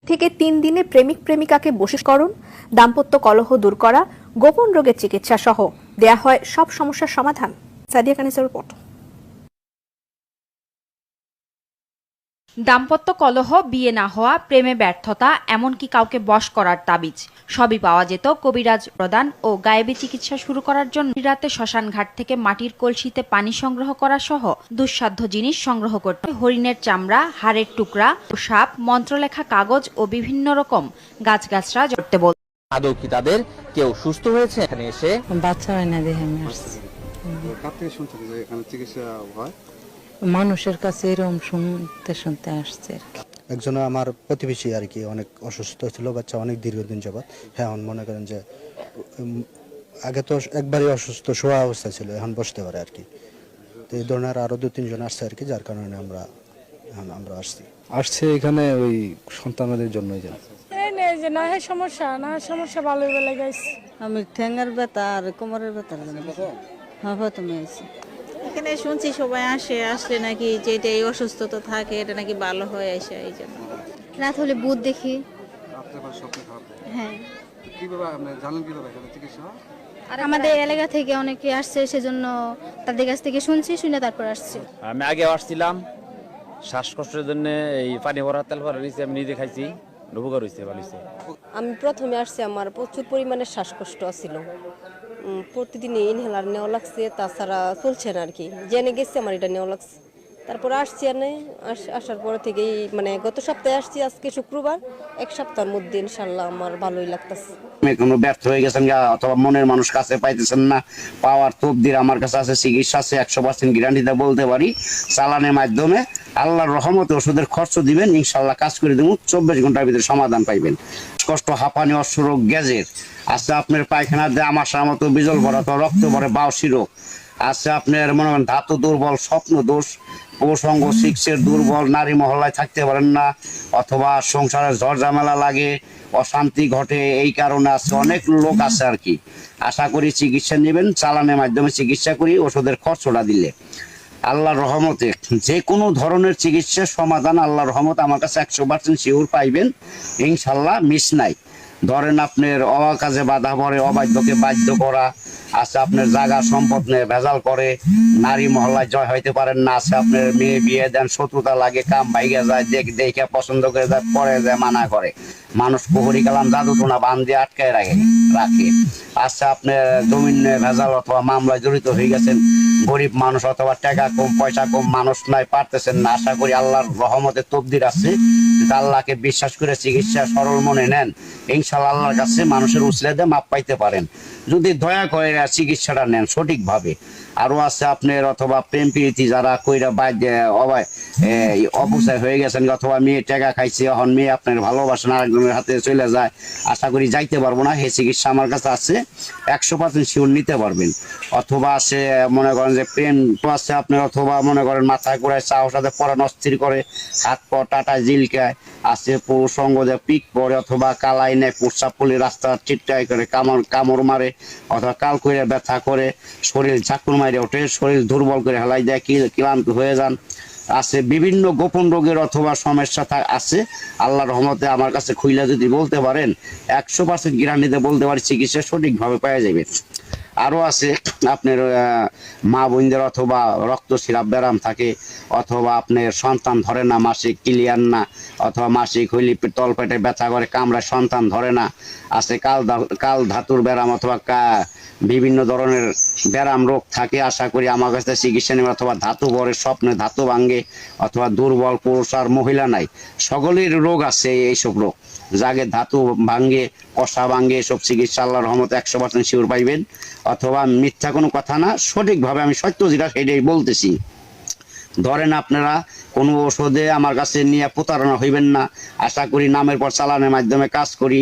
থেকে 3 দিনে প্রেমিক প্রেমিকাকে বশীকরণ, দাম্পত্য কলহ দূর করা, গোপন রোগের চিকিৎসা সহ দেয়া হয় সব সমস্যার সমাধান। সাদিয়া কানিসের রিপোর্ট। দাম্পত্য কলহ, বিয়ে না হওয়া, প্রেমে ব্যর্থতা, এমনকি কাউকে বশ করার তাবিজ সবই পাওয়া যেত কবিরাজ প্রদান ও গায়েবী চিকিৎসা শুরু করার জন্য। রাতে শ্মশানঘাট থেকে মাটির কলসিতে পানি সংগ্রহ করা সহ দুঃসাধ্য জিনিস সংগ্রহ করতে হরিণের চামড়া, হাড়ের টুকরা, সাপ, মন্ত্রলেখা কাগজ ও বিভিন্ন রকম গাছগাছরা জড়তে বল। আদৌ কি তাদের কেউ সুস্থ হয়েছে? এখানে এসে বাচ্চা হয় না দেখে আমি আসছি। কার থেকে শুনছেন যে এখানে চিকিৎসা হয়? মানুষের কাছে এরকম শুনতে শুনতে আসছে আর কি। একজন আমার প্রতিবেশী আর কি অনেক অসুস্থ ছিল, বাচ্চা অনেক দীর্ঘদিন যাবৎ। হ্যাঁ, এখন মনে করেন যে আগে তো একবারই অসুস্থ শোয়া অবস্থা ছিল, এখন বসতে পারে আর কি। তো এই ধরনের আরো 2-3 জন আসছে আর কি, যার কারণে আমরা আসছে এখানে ওই সন্তানদের জন্যই জানি। সমস্যা ভালোই বলে গেছে। আমি ঠ্যাঙ্গার ব্যথা আর কোমরের ব্যথা প্রথমে আছি। এখানে শুনছি সবাই আসলে নাকি যেটা এই অসুস্থতা থাকে এটা নাকি ভালো হয়ে আসে। এই জন্য রাত হলে ভূত দেখি। হ্যাঁ, আমাদের এলাকা থেকে অনেকে আসছে, সেজন্য তাদের কাছ থেকে শুনে তারপর আসছি। আমি আগে আসছিলাম শ্বাসকষ্টের জন্য, এই পানি ভরা তেল ভরা নিয়েছি, আমি নিজে খাইছি, উপকার হয়েছে, ভালো হয়েছে। আমি প্রথমে আসছি, আমার প্রচুর পরিমাণে শ্বাসকষ্ট ছিল, প্রতিদিনই ইনহেলার নেওয়া লাগছে, তাছাড়া চলছে না আর কি। জেনে গেছি আমার এটা নেওয়া লাগছে, তারপরে আসছি। আসার পরে থেকেই মানে গত সপ্তাহে আসছি, আজকে শুক্রবার, 1 সপ্তাহের মধ্যে ইনশাল্লাহ আমার ভালোই লাগতেছে। কোনো ব্যর্থ হয়ে গেছেন অথবা মনের মানুষ কাছে পাইতেছেন না, পাওয়ার তবদির আমার কাছে আছে, চিকিৎসা আছে, 100% গ্যারান্টিতে বলতে পারি। চালানের মাধ্যমে আল্লাহর রহমতে ওষুধের খরচ দিবেন, ইনশাল্লাহ কাজ করে দেবো, 24 ঘন্টার ভিতরে সমাধান পাইবেন। কষ্ট, হাঁপানি, অশ্বরোগ, গ্যাজের আছে, আপনার পায়খানা দেয় আমাশার মতো বিজল ভরা, রক্ত ভরে বাউসি রোগ আছে, আপনার মনে করেন ধাতু দুর্বল, স্বপ্ন দোষ, প্রসঙ্গ, সিক্সের দুর্বল, নারী মহল্লায় থাকতে পারেন না, অথবা সংসারে ঝড় ঝামেলা লাগে, অশান্তি ঘটে, এই কারণে আছে, অনেক লোক আছে আর কি। আশা করি চিকিৎসা নেবেন, চালানের মাধ্যমে চিকিৎসা করি, ওষুধের খরচটা দিলে আল্লাহর রহমতে যে কোনো ধরনের চিকিৎসার সমাধান আল্লাহর রহমতে আমার কাছে 100% শিওর পাইবেন, ইনশাল্লাহ মিস নাই। ধরেন আপনার অকাজে বাধা পড়ে, অবাধ্যকে বাধ্য করা আছে, আপনার জায়গা সম্পদ নিয়ে ভেজাল করে, নারী মহল্লায় জয় হইতে পারেন না, আছে আপনার মেয়ে বিয়ে দেন, শত্রুতা লাগে, কাম ভাইগে যায়, দেখে পছন্দ করে যায়, পরে যায় মানা করে, মানুষ পুকুরি কালাম জাদু টোনা বান দিয়ে আটকায় রাখে আছে, আপনার জমিন নিয়ে ভেজাল অথবা মামলায় জড়িত হয়ে গেছেন, গরিব মানুষ অথবা টাকা কম পয়সা কম মানুষ নাই, পারতেছেন না। আশা করি আল্লাহর রহমতে তকদির আছে, আল্লাহকে বিশ্বাস করে চিকিৎসা সরল মনে নেন, ইনশাআল্লাহ আল্লাহর কাছে মানুষের উসিলা দিয়ে মাপ পাইতে পারেন, যদি দয়া করে চিকিৎসাটা নেন সঠিকভাবে। আরো আছে আপনার অথবা প্রেম প্রীতি যারা কইরা অবস্থায় হয়ে গেছেন, অথবা মেয়ে টাকা খাইছে, এখন মেয়ে আপনার ভালোবাসেন আরেকজনের হাতে চলে যায়, আশা করি যাইতে পারবো না, এই চিকিৎসা আমার কাছে আছে, 100% শিওর নিতে পারবেন। অথবা আছে মনে করেন যে প্রেম আছে আপনার, অথবা মনে করেন মাথায় করে চাওয়ার সাথে পরান অস্থির করে, হাত পা টাটা জিলকায় আছে, পুরুষঙ্গ যে পিক পরে, অথবা কালাই নেয়, প্রস্রাব পলি রাস্তা চিটটাই করে, কামড় মারে, অথবা কাল করে ব্যথা করে, শরীর ঝাঁকুর মারে ওঠে, শরীর দুর্বল করে হেলাই দেয়, ক্লান্ত হয়ে যান আছে, বিভিন্ন গোপন রোগের অথবা সমস্যা আছে, আল্লাহর রহমতে আমার কাছে খুইলা যদি বলতে পারেন, 100% গ্যারান্টিতে বলতে পারি চিকিৎসা সঠিকভাবে পাওয়া যাবে। আরো আছে আপনার মা বোনদের অথবা রক্তস্রাব ব্যারাম থাকে, অথবা আপনার সন্তান ধরে না, মাসিক ক্লিয়ার না, অথবা মাসিক হইলে তলপেটে ব্যথা করে, কামড়ায় সন্তান ধরে না, আছে কাল ধাতুর ব্যারাম অথবা বিভিন্ন ধরনের ব্যারাম রোগ থাকে, আশা করি আমার কাছে চিকিৎসা নেবে। অথবা ধাতু ভরে, স্বপ্নে ধাতু ভাঙ্গে, অথবা দুর্বল পুরুষ আর মহিলা নাই, সকলের রোগ আছে এইসব রোগ, যাকে ধাতু ভাঙ্গে, কষা ভাঙ্গে, এসব চিকিৎসা আল্লাহর রহমতে 100% শিওর পাইবেন। অথবা মিথ্যা কোনো কথা না, সঠিকভাবে আমি সত্য যেটা সেটাই বলতেছি। ধরেন আপনারা কোনো ওষুধে আমার কাছে নিয়ে প্রতারণা হইবেন না, আশা করি নামের পর চালানের মাধ্যমে কাজ করি,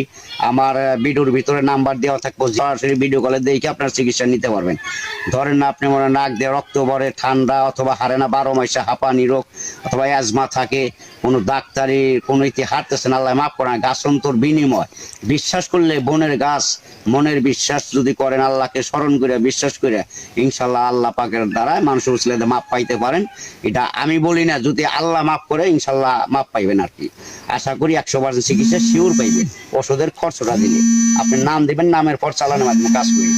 আমার ভিডিওর ভিতরে নাম্বার দেওয়া থাকবো, সরাসরি ভিডিও কলে দেখে আপনার চিকিৎসা নিতে পারবেন। ধরেন না আপনি মনে নাক দিয়ে রক্ত ভরে, ঠান্ডা অথবা হারে না, 12 মাসে হাঁপানি রোগ অথবা অ্যাজমা থাকে, কোনো ডাক্তারি কোনো ইতি হারতেছেন, আল্লাহ মাফ করেন, গাছন্তর বিনিময় বিশ্বাস করলে বনের গাছ, মনের বিশ্বাস যদি করেন, আল্লাহকে স্মরণ করে বিশ্বাস করে, ইনশাল্লাহ আল্লাহ পাকের দ্বারা মানুষের উসিলাতে মাপ পাইতে পারেন। এটা আমি বলি না, যদি আল্লাহ মাফ করে ইনশাল্লাহ মাফ পাইবেন আর কি। আশা করি 100% চিকিৎসা শিওর পাইবেন ওষুধের খরচটা দিলে। আপনি নাম দিবেন, নামের পর চালানোর মাধ্যমে কাজ করি।